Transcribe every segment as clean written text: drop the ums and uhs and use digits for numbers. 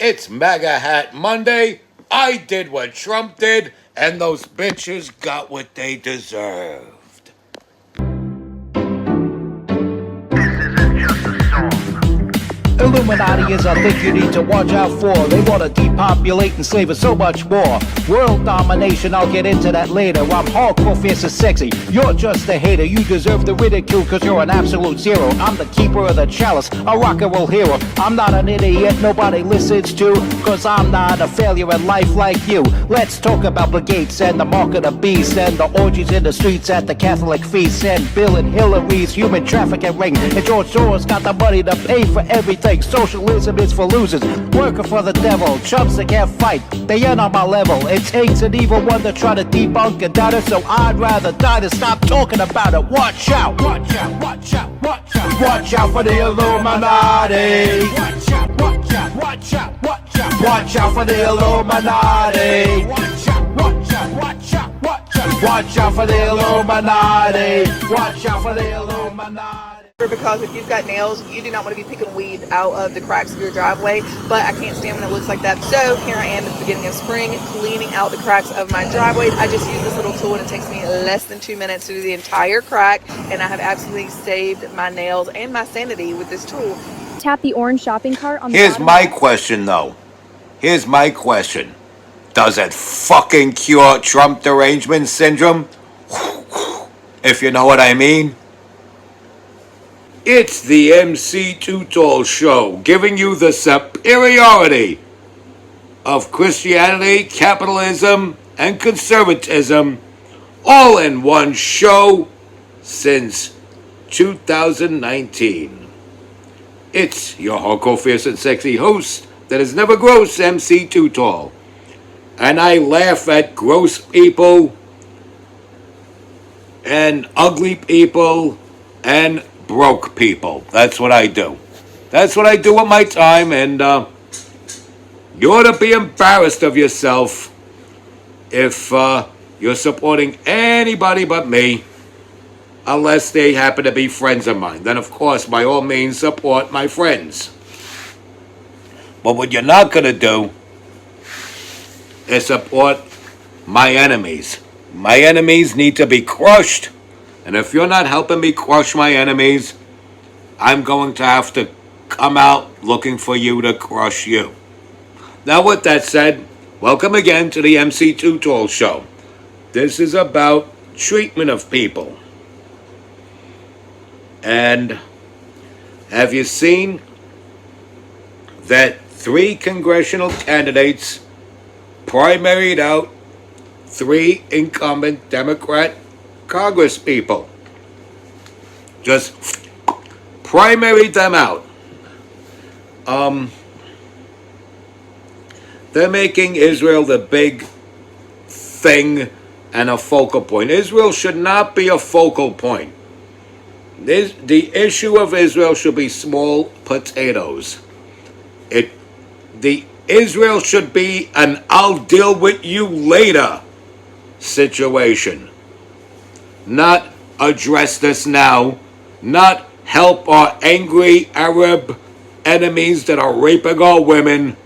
It's MAGA Hat Monday. I did what Trump did, and those bitches got what they deserved. Illuminati is a thing you need to watch out for. They want to depopulate and slave us so much more. World domination, I'll get into that later. I'm hardcore, fierce and sexy. You're just a hater. You deserve the ridicule because you're an absolute zero. I'm the keeper of the chalice, a rock and roll hero. I'm not an idiot nobody listens to, because I'm not a failure in life like you. Let's talk about Bill Gates and the mark of the beast, and the orgies in the streets at the Catholic feasts, and Bill and Hillary's human trafficking ring, and George Soros got the money to pay for everything. Socialism is for losers, working for the devil. Chumps that can't fight, they ain't on my level. It takes an evil one to try to debunk and doubt it, so I'd rather die than stop talking about it. Watch out, watch out, watch out, watch out. Watch out for the Illuminati. Watch out, watch out, watch out, watch out. Watch out for the Illuminati. Watch out, watch out, watch out, watch out. Watch out for the Illuminati. Watch out for the Illuminati. Because if you've got nails, you do not want to be picking weed out of the cracks of your driveway, but I can't stand when it looks like that. So here I am at the beginning of spring, cleaning out the cracks of my driveway. I just use this little tool and it takes me less than 2 minutes to do the entire crack, and I have absolutely saved my nails and my sanity with this tool. Tap the orange shopping cart on the Here's bottom my left. question, though. Here's my question. Does it fucking cure Trump derangement syndrome? If you know what I mean. It's the MC Too Tall Show, giving you the superiority of Christianity, capitalism, and conservatism all in one show since 2019. It's your hardcore, fierce, and sexy host that is never gross, MC Too Tall. And I laugh at gross people and ugly people and broke people. That's what I do. That's what I do with my time, and you ought to be embarrassed of yourself if you're supporting anybody but me, unless they happen to be friends of mine. Then, of course, by all means, support my friends. But what you're not going to do is support my enemies. My enemies need to be crushed. And if you're not helping me crush my enemies, I'm going to have to come out looking for you to crush you. Now, with that said, welcome again to the MC Too Tall Show. This is about treatment of people. And have you seen that 3 congressional candidates primaried out 3 incumbent Democrat Congress people? Just primaried them out. They're making Israel the big thing and a focal point. Israel should not be a focal point. The issue of Israel should be small potatoes. Israel should be an I'll deal with you later situation. Not address this now, not help our angry Arab enemies that are raping our women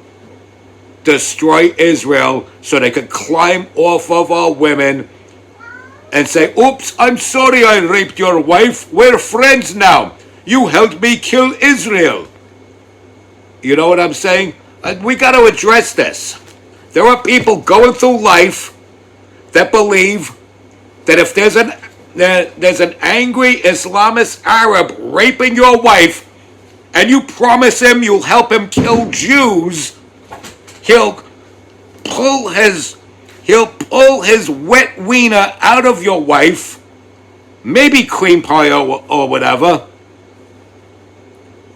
destroy Israel so they could climb off of our women and say, oops, I'm sorry I raped your wife. We're friends now. You helped me kill Israel. You know what I'm saying? We got to address this. There are people going through life that believe that if there's an angry Islamist Arab raping your wife, and you promise him you'll help him kill Jews, he'll pull his wet wiener out of your wife, maybe cream pie or whatever,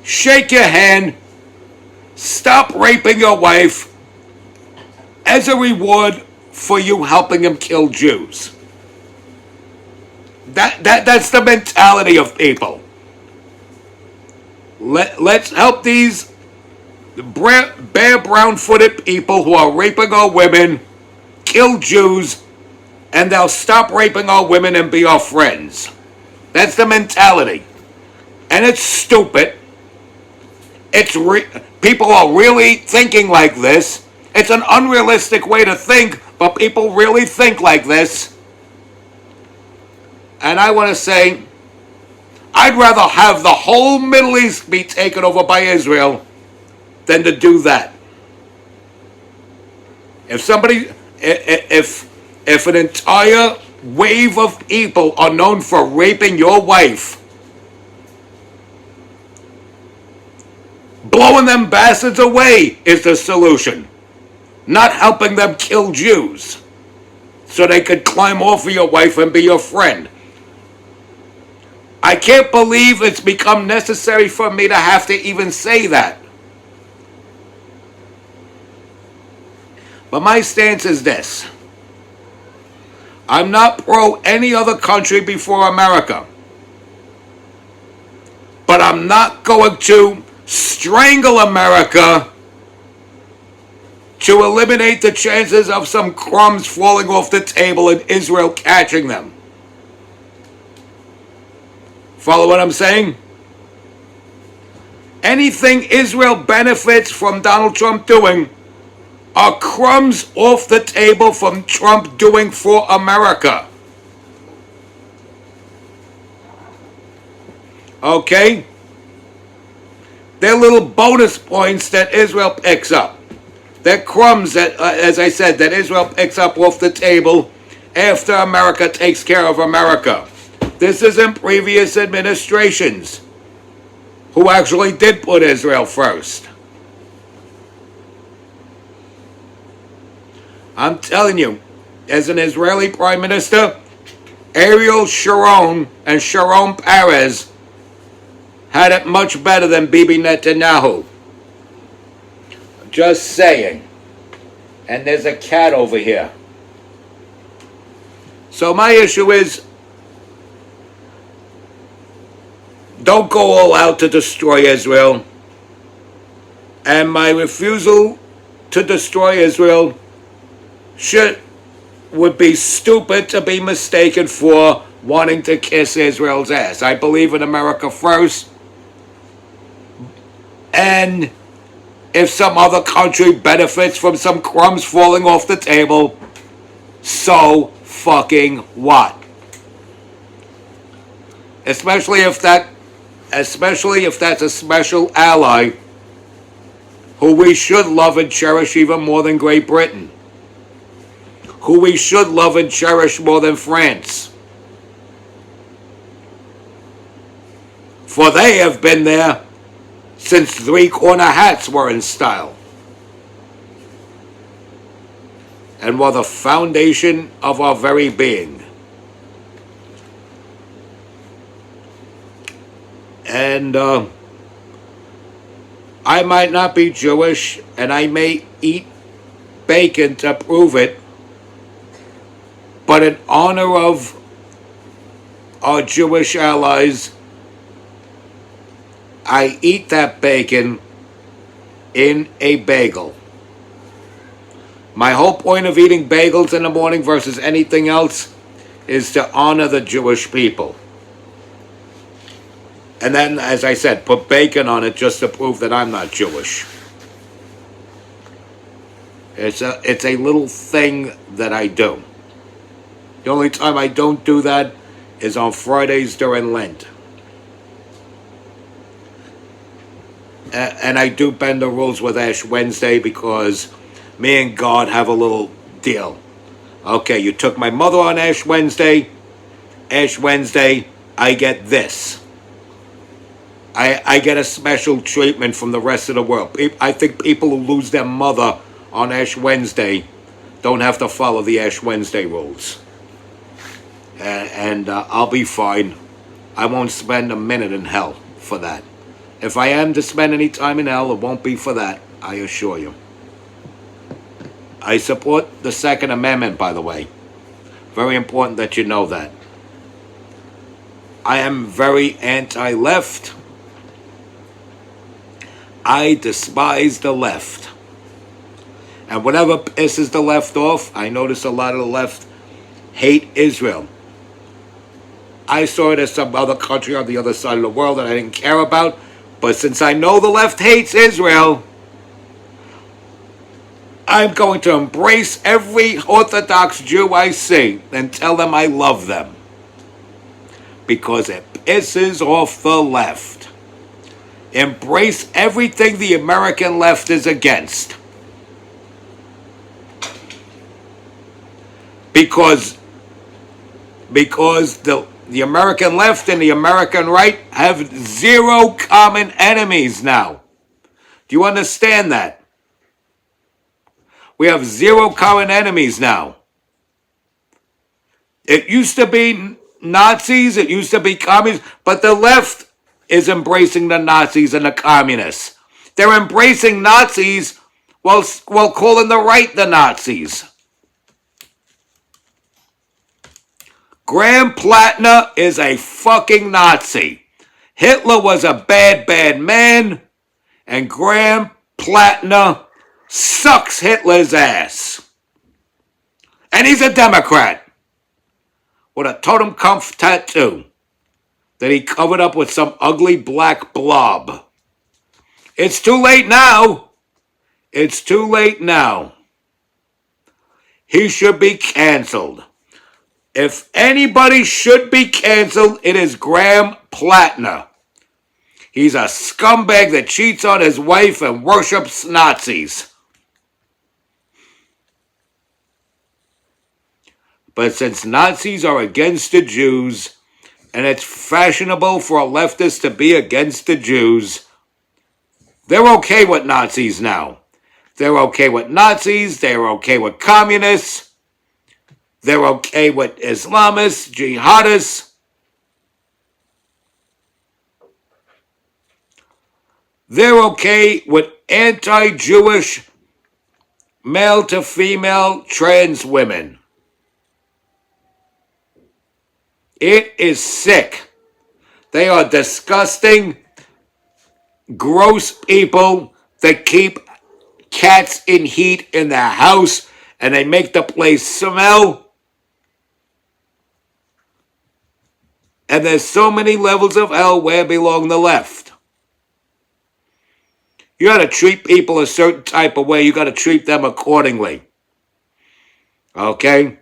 shake your hand, stop raping your wife as a reward for you helping him kill Jews. That's the mentality of people. Let's help these bare brown-footed people who are raping our women kill Jews, and they'll stop raping our women and be our friends. That's the mentality. And it's stupid. people are really thinking like this. It's an unrealistic way to think, but people really think like this. And I want to say, I'd rather have the whole Middle East be taken over by Israel than to do that. If somebody, if an entire wave of people are known for raping your wife, blowing them bastards away is the solution. Not helping them kill Jews so they could climb off of your wife and be your friend. I can't believe it's become necessary for me to have to even say that. But my stance is this. I'm not pro any other country before America. But I'm not going to strangle America to eliminate the chances of some crumbs falling off the table and Israel catching them. Follow what I'm saying? Anything Israel benefits from Donald Trump doing are crumbs off the table from Trump doing for America. Okay? They're little bonus points that Israel picks up. They're crumbs that, as I said, that Israel picks up off the table after America takes care of America. This isn't previous administrations who actually did put Israel first. I'm telling you, as an Israeli Prime Minister, Ariel Sharon and Sharon Peres had it much better than Bibi Netanyahu. Just saying. And there's a cat over here. So my issue is, don't go all out to destroy Israel. And my refusal to destroy Israel would be stupid to be mistaken for wanting to kiss Israel's ass. I believe in America first. And if some other country benefits from some crumbs falling off the table, so fucking what? Especially if that's a special ally who we should love and cherish even more than Great Britain, who we should love and cherish more than France. For they have been there since three-corner hats were in style and were the foundation of our very being. And I might not be Jewish, and I may eat bacon to prove it, but in honor of our Jewish allies, I eat that bacon in a bagel. My whole point of eating bagels in the morning versus anything else is to honor the Jewish people. And then, as I said, put bacon on it just to prove that I'm not Jewish. It's a little thing that I do. The only time I don't do that is on Fridays during Lent. And I do bend the rules with Ash Wednesday because me and God have a little deal. Okay, you took my mother on Ash Wednesday. Ash Wednesday, I get this. I get a special treatment from the rest of the world. I think people who lose their mother on Ash Wednesday don't have to follow the Ash Wednesday rules. And I'll be fine. I won't spend a minute in hell for that. If I am to spend any time in hell, it won't be for that, I assure you. I support the Second Amendment, by the way. Very important that you know that. I am very anti-left. I despise the left. And whatever pisses the left off, I notice a lot of the left hate Israel. I saw it as some other country on the other side of the world that I didn't care about. But since I know the left hates Israel, I'm going to embrace every Orthodox Jew I see and tell them I love them. Because it pisses off the left. Embrace everything the American left is against. Because the American left and the American right have zero common enemies now. Do you understand that? We have zero common enemies now. It used to be Nazis, it used to be communists, but the left is embracing the Nazis and the communists. They're embracing Nazis while calling the right the Nazis. Graham Plattner is a fucking Nazi. Hitler was a bad, bad man, and Graham Plattner sucks Hitler's ass. And he's a Democrat with a Totem Kampf tattoo that he covered up with some ugly black blob. It's too late now. It's too late now. He should be canceled. If anybody should be canceled, it is Graham Plattner. He's a scumbag that cheats on his wife and worships Nazis. But since Nazis are against the Jews, and it's fashionable for a leftist to be against the Jews, they're okay with Nazis now. They're okay with Nazis, they're okay with communists, they're okay with Islamists, jihadists. They're okay with anti-Jewish male to female trans women. It is sick. They are disgusting, gross people that keep cats in heat in their house and they make the place smell. And there's so many levels of hell where belong the left. You got to treat people a certain type of way. You got to treat them accordingly. Okay?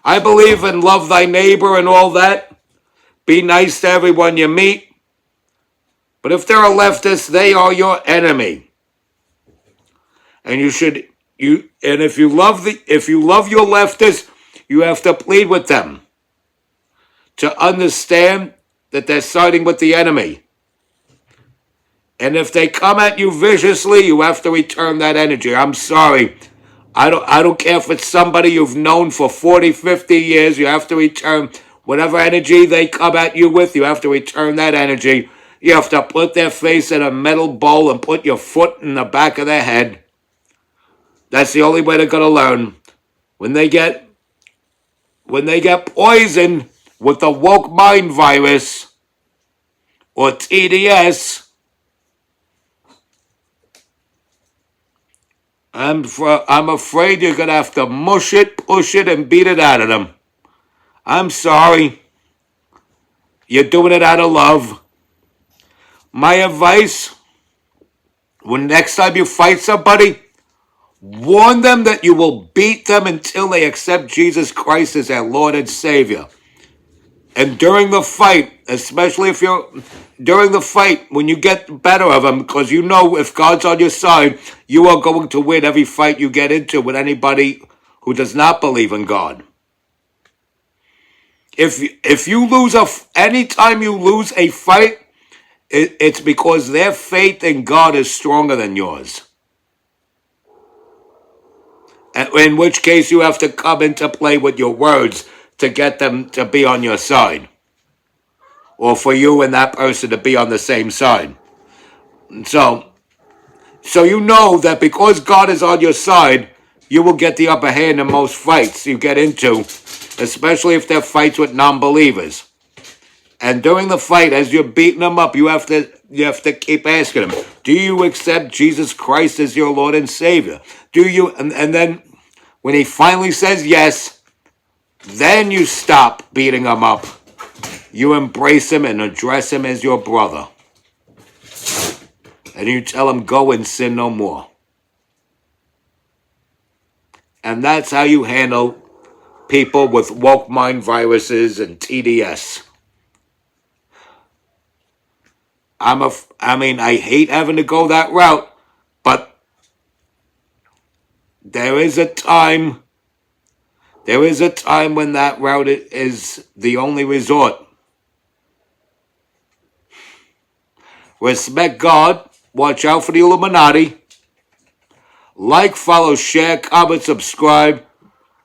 I believe in love thy neighbor and all that. Be nice to everyone you meet. But if they're a leftist, they are your enemy. And if you love your leftists, you have to plead with them to understand that they're siding with the enemy. And if they come at you viciously, you have to return that energy. I'm sorry. I don't care if it's somebody you've known for 40, 50 years. You have to return whatever energy they come at you with. You have to return that energy. You have to put their face in a metal bowl and put your foot in the back of their head. That's the only way they're going to learn. When they get poisoned with the woke mind virus or TDS, I'm afraid you're going to have to mush it, push it, and beat it out of them. I'm sorry. You're doing it out of love. My advice, when next time you fight somebody, warn them that you will beat them until they accept Jesus Christ as their Lord and Savior. And during the fight, especially during the fight, when you get the better of them, because you know if God's on your side, you are going to win every fight you get into with anybody who does not believe in God. If you lose anytime you lose a fight, it's because their faith in God is stronger than yours. In which case you have to come into play with your words to get them to be on your side. Or for you and that person to be on the same side. So you know that because God is on your side, you will get the upper hand in most fights you get into, especially if they're fights with non-believers. And during the fight, as you're beating them up, you have to keep asking them, do you accept Jesus Christ as your Lord and Savior? Do you? And then when he finally says yes, then you stop beating him up. You embrace him and address him as your brother. And you tell him, go and sin no more. And that's how you handle people with woke mind viruses and TDS. I hate having to go that route, but there is a time when that route is the only resort. Respect God, watch out for the Illuminati. Like, follow, share, comment, subscribe.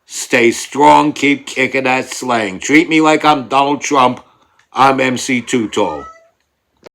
Stay strong, keep kicking that slang. Treat me like I'm Donald Trump. I'm MC Too Tall.